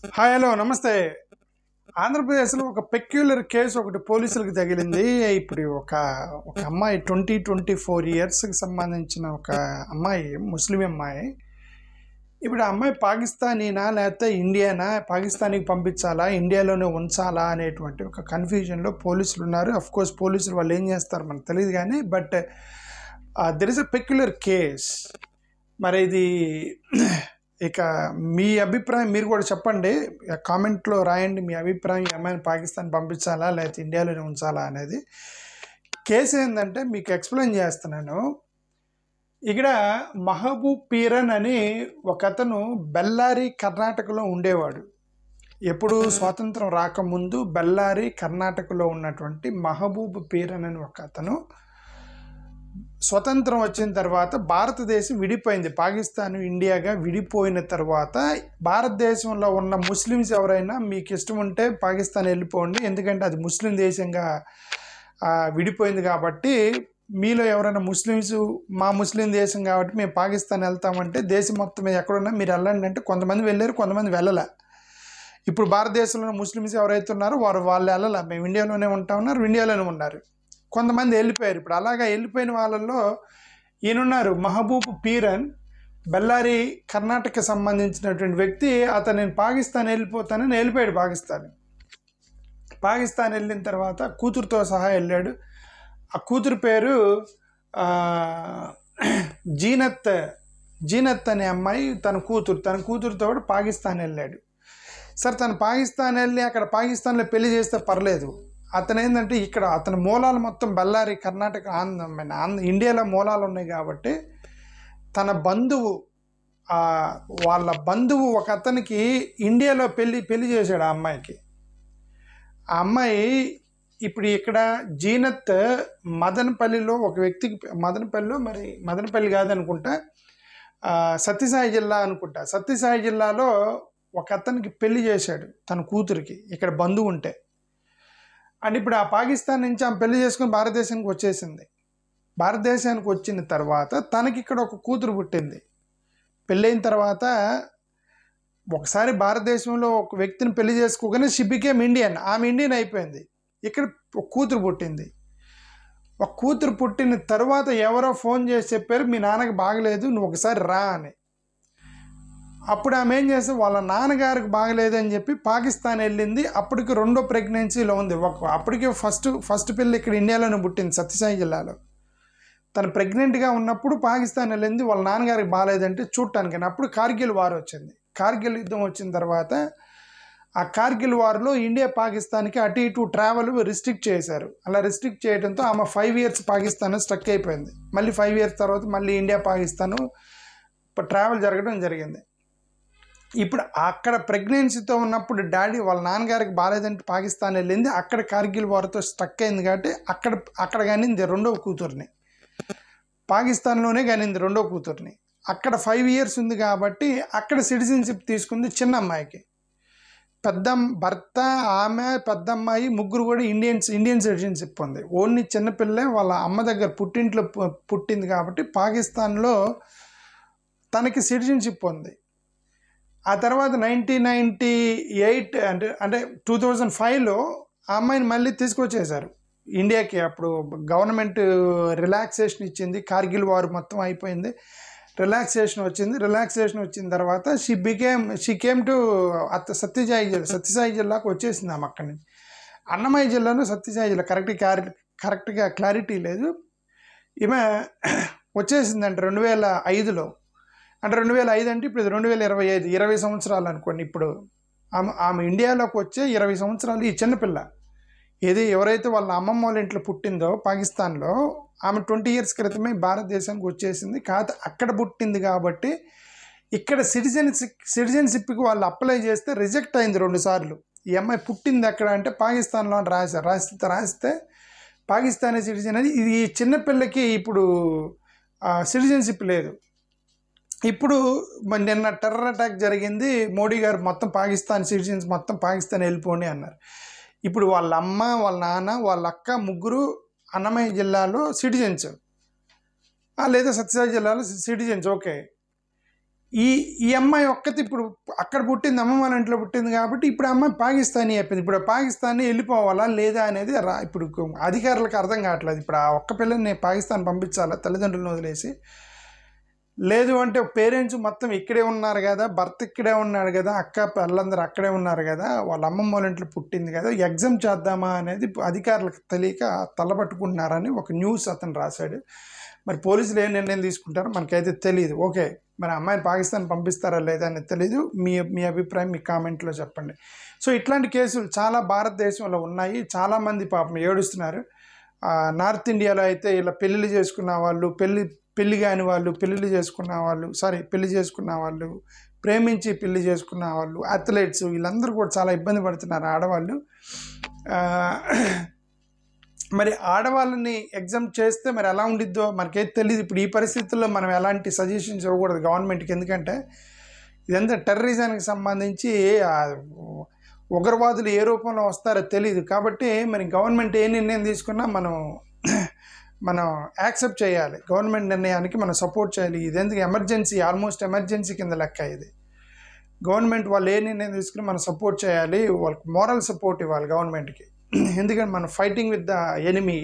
Hi hello నమస్తే. ఆంధ్రప్రదేశ్లో ఒక పెక్యులర్ కేసు ఒకటి పోలీసులకు తగిలింది. ఇప్పుడు ఒక ఒక అమ్మాయి 24 ఇయర్స్కి సంబంధించిన ఒక అమ్మాయి, ముస్లిం అమ్మాయి. ఇప్పుడు ఆ అమ్మాయి పాకిస్తానీనా లేకపోతే ఇండియానా, పాకిస్తాన్కి పంపించాలా ఇండియాలోనే ఉంచాలా అనేటువంటి ఒక కన్ఫ్యూజన్లో పోలీసులు ఉన్నారు. అఫ్ కోర్స్ పోలీసులు వాళ్ళు ఏం చేస్తారు మనకు తెలియదు కానీ, but there is a peculiar case. మరి ఇది ఇక మీ అభిప్రాయం మీరు కూడా చెప్పండి, కామెంట్లో రాయండి మీ అభిప్రాయం. ఈ అమ్మాయిని పాకిస్తాన్ పంపించాలా లేకపోతే ఇండియాలోనే ఉంచాలా అనేది. కేసు ఏంటంటే మీకు ఎక్స్ప్లెయిన్ చేస్తున్నాను. ఇక్కడ మహబూబ్ పీరన్ అని ఒక అతను బెల్లారి కర్ణాటకలో ఉండేవాడు. ఎప్పుడు స్వాతంత్రం రాకముందు బెల్లారి కర్ణాటకలో ఉన్నటువంటి మహబూబ్ పీరన్ అని ఒక అతను, స్వతంత్రం వచ్చిన తర్వాత భారతదేశం విడిపోయింది. పాకిస్తాన్ ఇండియాగా విడిపోయిన తర్వాత భారతదేశంలో ఉన్న ముస్లిమ్స్ ఎవరైనా మీకు ఇష్టం ఉంటే పాకిస్తాన్ వెళ్ళిపోండి, ఎందుకంటే అది ముస్లిం దేశంగా విడిపోయింది కాబట్టి, మీలో ఎవరైనా ముస్లిమ్స్ మా ముస్లిం దేశం కాబట్టి మేము పాకిస్తాన్ వెళ్తామంటే దేశం మొత్తం మీద ఎక్కడున్నా మీరు వెళ్ళండి అంటే కొంతమంది వెళ్ళారు, కొంతమంది వెళ్ళలే. ఇప్పుడు భారతదేశంలో ముస్లిమ్స్ ఎవరైతే ఉన్నారో వాళ్ళు వెళ్ళలే, మేము ఇండియాలోనే ఉంటా ఉన్నారు, ఇండియాలోనే ఉన్నారు. కొంతమంది వెళ్ళిపోయారు. ఇప్పుడు అలాగా వెళ్ళిపోయిన వాళ్ళల్లో ఈయనున్నారు మహబూబ్ పీరన్, బెల్లారి కర్ణాటకకి సంబంధించినటువంటి వ్యక్తి. అతను నేను పాకిస్తాన్ వెళ్ళిపోతానని వెళ్ళిపోయాడు. పాకిస్తాన్ వెళ్ళిన తర్వాత కూతురుతో సహా వెళ్ళాడు. ఆ కూతురు పేరు జీనత్ అనే అమ్మాయి. తన కూతురుతో పాకిస్తాన్ వెళ్ళాడు. సరే, తను పాకిస్తాన్ వెళ్ళి అక్కడ పాకిస్తాన్లో పెళ్లి చేస్తే పర్లేదు. అతను ఏంటంటే ఇక్కడ అతని మూలాలు మొత్తం బెల్లారి కర్ణాటక ఇండియాలో మూలాలు ఉన్నాయి కాబట్టి తన బంధువు, వాళ్ళ బంధువు ఒక అతనికి ఇండియాలో పెళ్లి చేశాడు ఆ అమ్మాయికి. ఆ అమ్మాయి ఇప్పుడు ఇక్కడ జీనత్ మదనపల్లిలో ఒక వ్యక్తికి, మదనపల్లి కాదనుకుంటా, సత్యసాయి జిల్లా అనుకుంటా, సత్యసాయి జిల్లాలో ఒక అతనికి పెళ్లి చేశాడు తన కూతురికి, ఇక్కడ బంధువు ఉంటే. అండ్ ఇప్పుడు ఆ పాకిస్తాన్ నుంచి ఆమె పెళ్లి చేసుకుని భారతదేశానికి వచ్చేసింది. భారతదేశానికి వచ్చిన తర్వాత తనకి ఇక్కడ ఒక కూతురు పుట్టింది. పెళ్ళైన తర్వాత ఒకసారి భారతదేశంలో ఒక వ్యక్తిని పెళ్లి చేసుకోగానే షీ బికేమ్ ఇండియన్. ఆమె ఇండియన్ అయిపోయింది. ఇక్కడ ఒక కూతురు పుట్టింది. ఒక కూతురు పుట్టిన తర్వాత ఎవరో ఫోన్ చేసి చెప్పారు, మీ నాన్నకి బాగలేదు, నువ్వు ఒకసారి రా అని. అప్పుడు ఆమె ఏం చేస్తే వాళ్ళ నాన్నగారికి బాగలేదని చెప్పి పాకిస్తాన్ వెళ్ళింది. అప్పటికి రెండో ప్రెగ్నెన్సీలో ఉంది. అప్పటికే ఫస్ట్ పిల్ల ఇక్కడ ఇండియాలోనే పుట్టింది, సత్యసాయి జిల్లాలో. తను ప్రెగ్నెంట్గా ఉన్నప్పుడు పాకిస్తాన్ వెళ్ళింది వాళ్ళ నాన్నగారికి బాగలేదంటే చూడటానికి. అప్పుడు కార్గిల్ వార్ వచ్చింది. కార్గిల్ యుద్ధం వచ్చిన తర్వాత ఆ కార్గిల్ వార్లో ఇండియా పాకిస్తాన్కి అటు ఇటు ట్రావెల్ రిస్ట్రిక్ట్ చేశారు. అలా రిస్ట్రిక్ట్ చేయడంతో ఆమె 5 ఇయర్స్ పాకిస్తాన్ స్ట్రక్ అయిపోయింది. మళ్ళీ 5 ఇయర్స్ తర్వాత మళ్ళీ ఇండియా పాకిస్తాన్ ట్రావెల్ జరగడం జరిగింది. ఇప్పుడు అక్కడ ప్రెగ్నెన్సీతో ఉన్నప్పుడు డాడీ వాళ్ళ నాన్నగారికి బాగాలేదంటే పాకిస్తాన్ వెళ్ళింది. అక్కడ కార్గిల్ వార్తో స్ట్రక్ అయింది కాబట్టి అక్కడ కానింది రెండవ కూతుర్ని, పాకిస్తాన్లోనే కానింది రెండవ కూతుర్ని. అక్కడ 5 ఇయర్స్ ఉంది కాబట్టి అక్కడ సిటిజన్షిప్ తీసుకుంది చిన్న అమ్మాయికి. భర్త, ఆమె, పెద్దమ్మాయి ముగ్గురు కూడా ఇండియన్ సిటిజన్షిప్ ఉంది. ఓన్లీ చిన్నపిల్లే వాళ్ళ అమ్మ దగ్గర పుట్టింట్లో పుట్టింది కాబట్టి పాకిస్తాన్లో తనకి సిటిజన్షిప్ ఉంది. ఆ తర్వాత 1998 అంటే 2005లో ఆ అమ్మాయిని మళ్ళీ తీసుకొచ్చేశారు ఇండియాకి. అప్పుడు గవర్నమెంట్ రిలాక్సేషన్ ఇచ్చింది. కార్గిల్ వార్ మొత్తం అయిపోయింది, రిలాక్సేషన్ వచ్చిన తర్వాత షీ కేమ్ టు సత్యసాయి జిల్లాకు వచ్చేసింది ఆమె. అక్కడి నుంచి అన్నమయ్య జిల్లాలో సత్యసాయి జిల్లా కరెక్ట్గా క్లారిటీ లేదు. ఈమె వచ్చేసిందంటే 2005లో. అంటే 2005 అంటే ఇప్పుడు 2025, 20 సంవత్సరాలు అనుకోండి. ఇప్పుడు ఆమె ఇండియాలోకి వచ్చే 20 సంవత్సరాలు. ఈ చిన్నపిల్ల ఎవరైతే వాళ్ళ అమ్మమ్మ వాళ్ళ ఇంట్లో పుట్టిందో పాకిస్తాన్లో, ఆమె 20 ఇయర్స్ క్రితమే భారతదేశానికి వచ్చేసింది. కాదు అక్కడ పుట్టింది కాబట్టి ఇక్కడ సిటిజన్షిప్కి వాళ్ళు అప్లై చేస్తే రిజెక్ట్ అయింది 2 సార్లు. ఈ అమ్మాయి పుట్టింది ఎక్కడ అంటే పాకిస్తాన్లో అని రాస్తే పాకిస్తానీ సిటిజన్ అని. ఇది చిన్నపిల్లకి ఇప్పుడు సిటిజన్షిప్ లేదు. ఇప్పుడు నిన్న టెర్రర్ అటాక్ జరిగింది. మోడీ గారు మొత్తం పాకిస్తాన్ సిటిజన్స్ మొత్తం పాకిస్తాన్ వెళ్ళిపోండి అన్నారు. ఇప్పుడు వాళ్ళ అమ్మ, వాళ్ళ నాన్న, వాళ్ళ అక్క ముగ్గురు అన్నమయ్య జిల్లాలో సిటిజన్స్, లేదా సత్యసాయి జిల్లాలో సిటిజన్స్. ఓకే, ఈ ఈ అమ్మాయి ఒక్కటి ఇప్పుడు అక్కడ పుట్టింది, అమ్మ వాళ్ళ ఇంట్లో పుట్టింది కాబట్టి ఇప్పుడు అమ్మాయి పాకిస్తానీ అయిపోయింది. ఇప్పుడు పాకిస్తాన్ వెళ్ళిపోవాలా లేదా అనేది ఇప్పుడు అధికారులకు అర్థం కావట్లేదు. ఇప్పుడు ఆ ఒక్క పిల్లని పాకిస్తాన్ పంపించాలా తల్లిదండ్రులను వదిలేసి? లేదు అంటే పేరెంట్స్ మొత్తం ఇక్కడే ఉన్నారు కదా, భర్త ఇక్కడే ఉన్నాడు కదా, అక్క పిల్లలందరూ అక్కడే ఉన్నారు కదా, వాళ్ళ అమ్మమ్మ వాళ్ళ ఇంట్లో పుట్టింది కదా, ఎగ్జామ్ చేద్దామా అనేది అధికారులకు తెలియక తలపట్టుకుంటున్నారని ఒక న్యూస్ అతను రాశాడు. మరి పోలీసులు ఏ నిర్ణయం తీసుకుంటారో మనకైతే తెలియదు. ఓకే, మరి అమ్మాయిని పాకిస్తాన్ పంపిస్తారా లేదా అనేది తెలీదు. మీ అభిప్రాయం మీ కామెంట్లో చెప్పండి. సో ఇట్లాంటి కేసులు చాలా భారతదేశంలో ఉన్నాయి. చాలామంది పాపం ఏడుస్తున్నారు. నార్త్ ఇండియాలో అయితే ఇలా పెళ్ళిళ్ళు చేసుకున్న వాళ్ళు, పెళ్లి కాని వాళ్ళు, పెళ్ళి చేసుకున్న వాళ్ళు, ప్రేమించి పెళ్లి చేసుకున్న వాళ్ళు, అథ్లెట్స్, వీళ్ళందరూ కూడా చాలా ఇబ్బంది పడుతున్నారు ఆడవాళ్ళు. మరి ఆడవాళ్ళని ఎగ్జామ్ చేస్తే మరి ఎలా ఉండిద్దో మనకైతే తెలియదు. ఇప్పుడు ఈ పరిస్థితుల్లో మనం ఎలాంటి సజెషన్స్ ఇవ్వకూడదు గవర్నమెంట్కి. ఎందుకంటే ఇదంతా టెర్రరిజానికి సంబంధించి ఉగ్రవాదులు ఏ రూపంలో వస్తారో తెలియదు. కాబట్టి మరి గవర్నమెంట్ ఏ నిర్ణయం తీసుకున్నా మనం యాక్సెప్ట్ చేయాలి. గవర్నమెంట్ నిర్ణయానికి మనం సపోర్ట్ చేయాలి. ఇదెందుకు ఎమర్జెన్సీ, ఆల్మోస్ట్ ఎమర్జెన్సీ కింద లెక్క ఇది. గవర్నమెంట్ వాళ్ళు ఏ నిర్ణయం తీసుకుని మనం సపోర్ట్ చేయాలి, వాళ్ళకి మోరల్ సపోర్ట్ ఇవ్వాలి గవర్నమెంట్కి. ఎందుకంటే మనం ఫైటింగ్ విత్ ద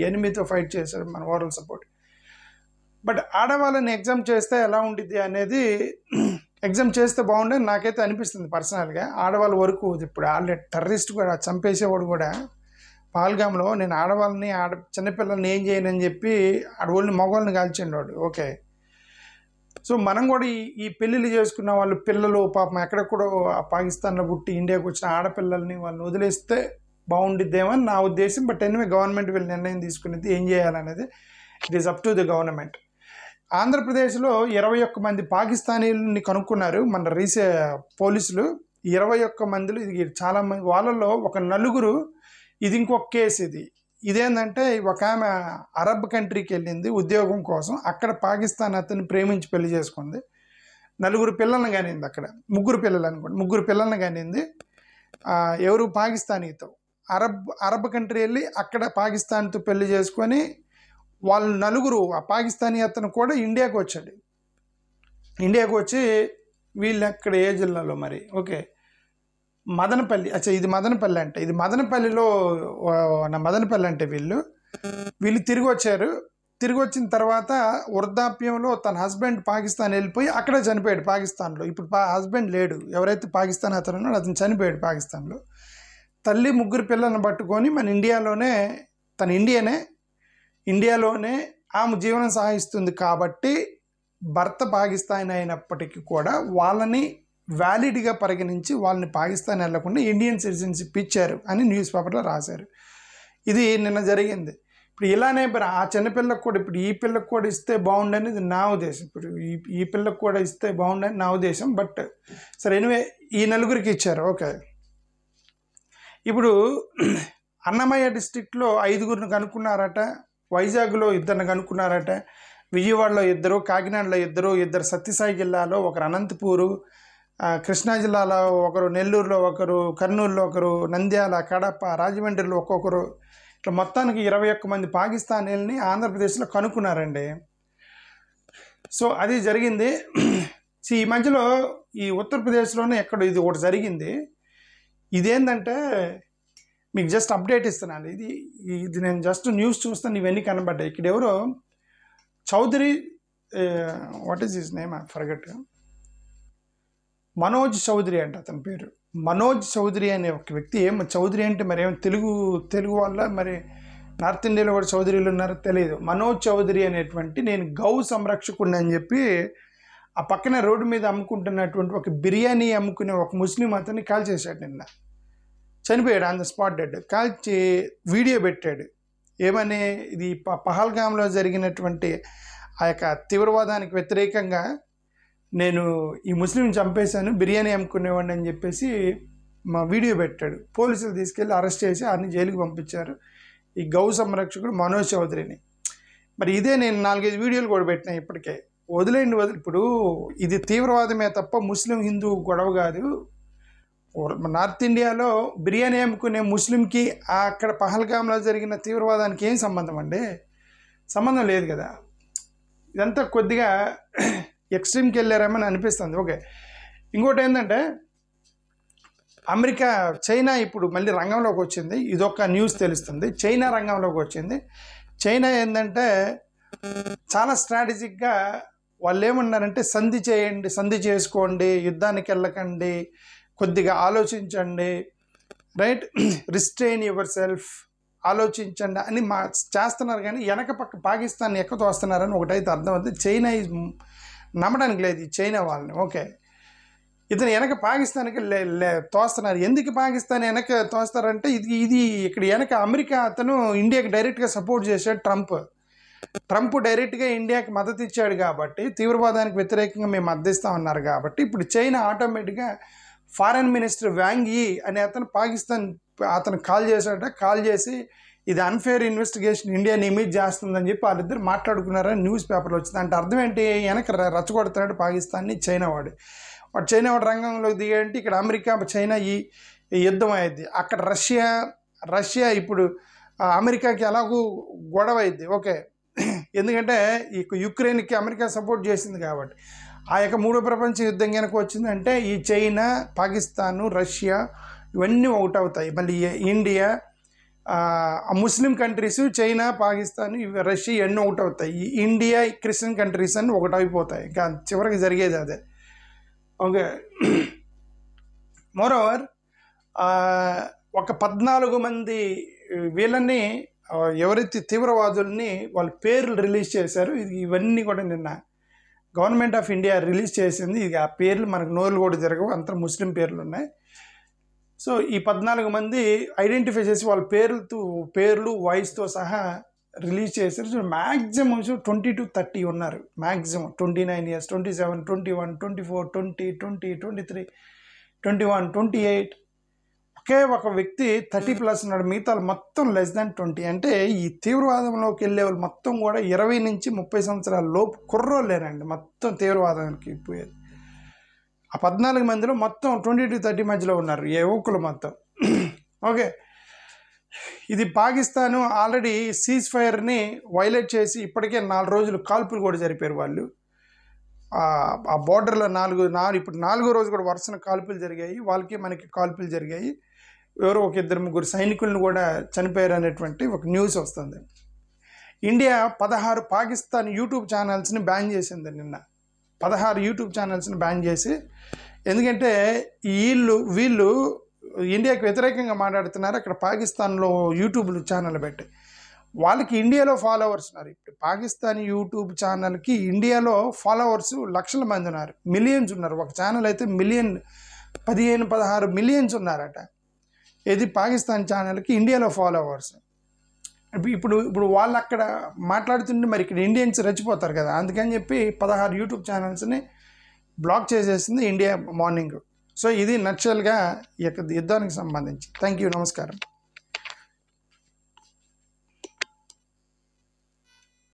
ఎనిమీతో ఫైట్ చేశారు మన మోరల్ సపోర్ట్. బట్ ఆడవాళ్ళని ఎగ్జామ్ చేస్తే ఎలా ఉండిద్ది అనేది, ఎగ్జామ్ చేస్తే బాగుండేది నాకైతే అనిపిస్తుంది పర్సనల్గా. ఆడవాళ్ళ వరకు ఇప్పుడు ఆల్రెడీ టెర్రరిస్ట్ కూడా చంపేసేవాడు కూడా పాల్గామ్లో నేను ఆడవాళ్ళని చిన్నపిల్లల్ని ఏం చేయనని చెప్పి ఆడవాళ్ళని మగవాళ్ళని కాల్చిండు వాడు. ఓకే, సో మనం కూడా ఈ పెళ్ళిళ్ళు చేసుకున్న వాళ్ళు పిల్లలు పాపం ఎక్కడెక్కడో పాకిస్తాన్లో పుట్టి ఇండియాకి వచ్చిన ఆడపిల్లల్ని వాళ్ళని వదిలేస్తే బాగుండిద్దేమో అని నా ఉద్దేశం. బట్ ఎనివే గవర్నమెంట్ వీళ్ళు నిర్ణయం తీసుకునేది ఏం చేయాలనేది it is up to the government. ఆంధ్రప్రదేశ్లో 21 మంది పాకిస్తానీలని కనుక్కున్నారు మన పోలీసులు. 21 మందిలో ఇది చాలామంది, వాళ్ళలో ఒక 4, ఇది ఇంకొక కేసు. ఇదేంటంటే ఒక ఆమె అరబ్ కంట్రీకి వెళ్ళింది ఉద్యోగం కోసం. అక్కడ పాకిస్తాన్ అతన్ని ప్రేమించి పెళ్లి చేసుకుంది. 4 పిల్లల్ని కానింది. అక్కడ 3 పిల్లలు అనుకోండి, 3 పిల్లల్ని కానింది. ఎవరు? పాకిస్తానీతో. అరబ్ కంట్రీ వెళ్ళి అక్కడ పాకిస్తాన్తో పెళ్లి చేసుకొని వాళ్ళు 4, ఆ పాకిస్తానీ అతను కూడా ఇండియాకు వచ్చాడు. ఇండియాకు వచ్చి వీళ్ళు అక్కడ ఏ జిల్లాలో మరి, ఓకే, మదనపల్లి. ఇది మదనపల్లి అంటే, ఇది మదనపల్లిలో మదనపల్లి అంటే వీళ్ళు తిరిగి వచ్చారు. తిరిగి వచ్చిన తర్వాత వృద్ధాప్యంలో తన హస్బెండ్ పాకిస్తాన్ వెళ్ళిపోయి అక్కడే చనిపోయాడు పాకిస్తాన్లో. ఇప్పుడు హస్బెండ్ లేడు, ఎవరైతే పాకిస్తాన్ అతను ఉన్నాడో అతను చనిపోయాడు పాకిస్తాన్లో. తల్లి 3 పిల్లలను పట్టుకొని మన ఇండియాలోనే ఆమె జీవనం సాగిస్తుంది. కాబట్టి భర్త పాకిస్తాన్ అయినప్పటికీ కూడా వాళ్ళని వ్యాలిడ్గా పరిగణించి వాళ్ళని పాకిస్తాన్ వెళ్లకుండా ఇండియన్ సిటిజన్షిప్ ఇచ్చారు అని న్యూస్ పేపర్లో రాశారు. ఇది నిన్న జరిగింది. ఇప్పుడు ఇలానే ఆ చిన్నపిల్లకు కూడా, ఇప్పుడు ఈ పిల్లకు కూడా ఇస్తే బాగుండనేది నా ఉద్దేశం. ఇప్పుడు ఈ పిల్లకు కూడా ఇస్తే బాగుండని నా ఉద్దేశం. బట్ సరే, ఎనివే ఈ 4కి ఇచ్చారు. ఓకే, ఇప్పుడు అన్నమయ్య డిస్టిక్లో 5 కనుక్కున్నారట, వైజాగ్లో 2 కనుక్కున్నారట, విజయవాడలో 2, కాకినాడలో 2 సత్యసాయి జిల్లాలో ఒకరు, అనంతపూరు, కృష్ణా జిల్లాలో ఒకరు, నెల్లూరులో ఒకరు, కర్నూలులో ఒకరు, నంద్యాల, కడప, రాజమండ్రిలో ఒక్కొక్కరు, ఇట్లా మొత్తానికి 21 మంది పాకిస్తానీలని ఆంధ్రప్రదేశ్లో కనుక్కున్నారండి. సో అది జరిగింది. ఈ మధ్యలో ఈ ఉత్తరప్రదేశ్లోనే ఎక్కడ ఇది ఒకటి జరిగింది. ఇదేంటంటే మీకు జస్ట్ అప్డేట్ ఇస్తున్నాను. ఇది నేను జస్ట్ న్యూస్ చూస్తాను, ఇవన్నీ కనబడ్డాయి. ఇక్కడ ఎవరో Chaudhary, what is his name, I forget, Manoj Chaudhary అంట అతని పేరు. మనోజ్ చౌదరి అనే ఒక వ్యక్తి. చౌదరి అంటే మరి ఏమో తెలుగు వల్ల, మరి నార్త్ ఇండియాలో కూడా చౌదరీలు ఉన్నారో తెలియదు. మనోజ్ చౌదరి అనేటువంటి, నేను గౌ సంరక్షకుడిని అని చెప్పి ఆ పక్కన రోడ్డు మీద అమ్ముకుంటున్నటువంటి ఒక బిర్యానీ అమ్ముకునే ఒక ముస్లిం అతన్ని కాల్ చేశాడు. నిన్న చనిపోయాడు, ఆన్ ద స్పాట్ డెడ్. కాల్చి వీడియో పెట్టాడు. ఏమని, ఇది పహల్గామ్లో జరిగినటువంటి ఆ యొక్క తీవ్రవాదానికి వ్యతిరేకంగా నేను ఈ ముస్లిం చంపేశాను, బిర్యానీ అమ్ముకునేవాడిని అని చెప్పేసి మా వీడియో పెట్టాడు. పోలీసులు తీసుకెళ్ళి అరెస్ట్ చేసి అన్ని జైలుకి పంపించారు ఈ గౌ సంరక్షకుడు మనోజ్ చౌదరిని. మరి ఇదే నేను 4-5 వీడియోలు కూడా పెట్టినా. ఇప్పటికే వదిలేండి. ఇప్పుడు ఇది తీవ్రవాదమే తప్ప ముస్లిం హిందూ గొడవ కాదు. నార్త్ ఇండియాలో బిర్యానీ అమ్ముకునే ముస్లింకి అక్కడ పహల్గామ్లో జరిగిన తీవ్రవాదానికి ఏం సంబంధం అండి? సంబంధం లేదు కదా. ఇదంతా కొద్దిగా ఎక్స్ట్రీమ్కి వెళ్ళారేమని అనిపిస్తుంది. ఓకే, ఇంకోటి ఏంటంటే అమెరికా చైనా ఇప్పుడు మళ్ళీ రంగంలోకి వచ్చింది. ఇదొక న్యూస్ తెలుస్తుంది. చైనా రంగంలోకి వచ్చింది. చైనా ఏంటంటే చాలా స్ట్రాటజిక్గా వాళ్ళు ఏమన్నారంటే సంధి చేయండి, సంధి చేసుకోండి, యుద్ధానికి వెళ్ళకండి, కొద్దిగా ఆలోచించండి, రైట్, రిస్ట్రెయిన్ యువర్ సెల్ఫ్, ఆలోచించండి అని చేస్తున్నారు. కానీ వెనక పక్క పాకిస్తాన్ ఎక్క తోస్తున్నారని ఒకటైతే అర్థమవుతుంది. చైనా నమ్మడానికి లేదు ఈ చైనా వాళ్ళని. ఓకే, ఇతను వెనక పాకిస్తాన్కి తోస్తున్నారు. ఎందుకు పాకిస్తాన్ వెనక తోస్తారంటే ఇది ఇక్కడ వెనక అమెరికా అతను ఇండియాకి డైరెక్ట్గా సపోర్ట్ చేశాడు. ట్రంప్ డైరెక్ట్గా ఇండియాకి మద్దతు ఇచ్చాడు కాబట్టి, తీవ్రవాదానికి వ్యతిరేకంగా మేము మద్దతిస్తామన్నారు కాబట్టి ఇప్పుడు చైనా ఆటోమేటిక్గా ఫారెన్ మినిస్టర్ వాంగ్ యీ అనే అతను పాకిస్తాన్ అతను కాల్ చేశాడట. కాల్ చేసి ఇది అన్ఫేర్ ఇన్వెస్టిగేషన్, ఇండియాని ఇమేజ్ చేస్తుందని చెప్పి వాళ్ళిద్దరు మాట్లాడుకున్నారని న్యూస్ పేపర్లో వచ్చింది. అంటే అర్థం ఏంటి, వెనక రచ్చగొడుతున్నాడు పాకిస్తాన్ని చైనా వాడు రంగంలోకి దిగేంటి. ఇక్కడ అమెరికా చైనా ఈ యుద్ధం అయ్యింది. అక్కడ రష్యా ఇప్పుడు అమెరికాకి ఎలాగూ గొడవ అయింది. ఓకే, ఎందుకంటే ఈ యుక్రెయిన్కి అమెరికా సపోర్ట్ చేసింది కాబట్టి. ఆ యొక్క మూడో ప్రపంచ యుద్ధం కనుక వచ్చిందంటే ఈ చైనా, పాకిస్తాను, రష్యా ఇవన్నీ ఒకటవుతాయి. మళ్ళీ India, Muslim countries, China, Pakistan, Russia ఇవన్నీ ఒకటవుతాయి. ఇండియా, క్రిస్టియన్ కంట్రీస్ అన్నీ ఒకటైపోతాయి. ఇంకా చివరికి జరిగేది అదే. ఓకే, మోరోవర్ ఒక 14 మంది వీళ్ళని ఎవరైతే తీవ్రవాదుల్ని వాళ్ళ పేర్లు రిలీజ్ చేశారు. ఇవన్నీ కూడా నిన్న గవర్నమెంట్ ఆఫ్ ఇండియా రిలీజ్ చేసింది. ఇది ఆ పేర్లు మనకు నోర్లు కూడా జరగవు, అంతా ముస్లిం పేర్లు ఉన్నాయి. సో ఈ 14 మంది ఐడెంటిఫై చేసి వాళ్ళ పేర్లు వాయిస్తో సహా రిలీజ్ చేశారు. సో మ్యాక్సిమం 20 to 30 ఉన్నారు. Maximum 29 years, 27, 21, 24, 20, 20, 23, 21, 28. ఒకే ఒక వ్యక్తి 30+ ఉన్నాడు. మిగతా మొత్తం లెస్ దాన్ 20. అంటే ఈ తీవ్రవాదంలోకి వెళ్ళే వాళ్ళు మొత్తం కూడా 20 నుంచి 30 సంవత్సరాల లోపు కుర్రోళ్ళేనండి మొత్తం తీవ్రవాదానికి పోయేది. ఆ 14 మందిలో మొత్తం 20 to 30 మధ్యలో ఉన్నారు యువకులు మొత్తం. ఓకే, ఇది పాకిస్తాను ఆల్రెడీ సీజ్ ఫైర్ని వైలేట్ చేసి ఇప్పటికే 4 రోజులు కాల్పులు కూడా జరిపారు వాళ్ళు. ఆ బోర్డర్లో ఇప్పుడు 4వ రోజు కూడా వరుసన కాల్పులు జరిగాయి. వాళ్ళకి మనకి కాల్పులు జరిగాయి. ఎవరో ఒక 2-3 సైనికులను కూడా చనిపోయారు అనేటువంటి ఒక న్యూస్ వస్తుంది. ఇండియా 16 పాకిస్తాన్ యూట్యూబ్ ఛానల్స్ని బ్యాన్ చేసింది నిన్న. 16 యూట్యూబ్ ఛానల్స్ని బ్యాన్ చేసి, ఎందుకంటే వీళ్ళు ఇండియాకి వ్యతిరేకంగా మాట్లాడుతున్నారు. అక్కడ పాకిస్తాన్లో యూట్యూబ్ ఛానల్ పెట్టి వాళ్ళకి ఇండియాలో ఫాలోవర్స్ ఉన్నారు. ఇప్పుడు పాకిస్తాన్ యూట్యూబ్ ఛానల్కి ఇండియాలో ఫాలోవర్స్ లక్షల మంది ఉన్నారు, మిలియన్స్ ఉన్నారు. ఒక ఛానల్ అయితే 15-16 మిలియన్స్ ఉన్నారట. ఇది పాకిస్తాన్ ఛానల్కి ఇండియాలో ఫాలోవర్స్. ఇప్పుడు వాళ్ళు అక్కడ మాట్లాడుతుంటే మరి ఇక్కడ ఇండియన్స్ రెచ్చిపోతారు కదా, అందుకని చెప్పి 16 యూట్యూబ్ ఛానల్స్ని బ్లాక్ చేసేసింది ఇండియా మార్నింగ్. సో ఇది నక్సల్గా ఈ యొక్క యుద్ధానికి సంబంధించి. థ్యాంక్ యూ, నమస్కారం.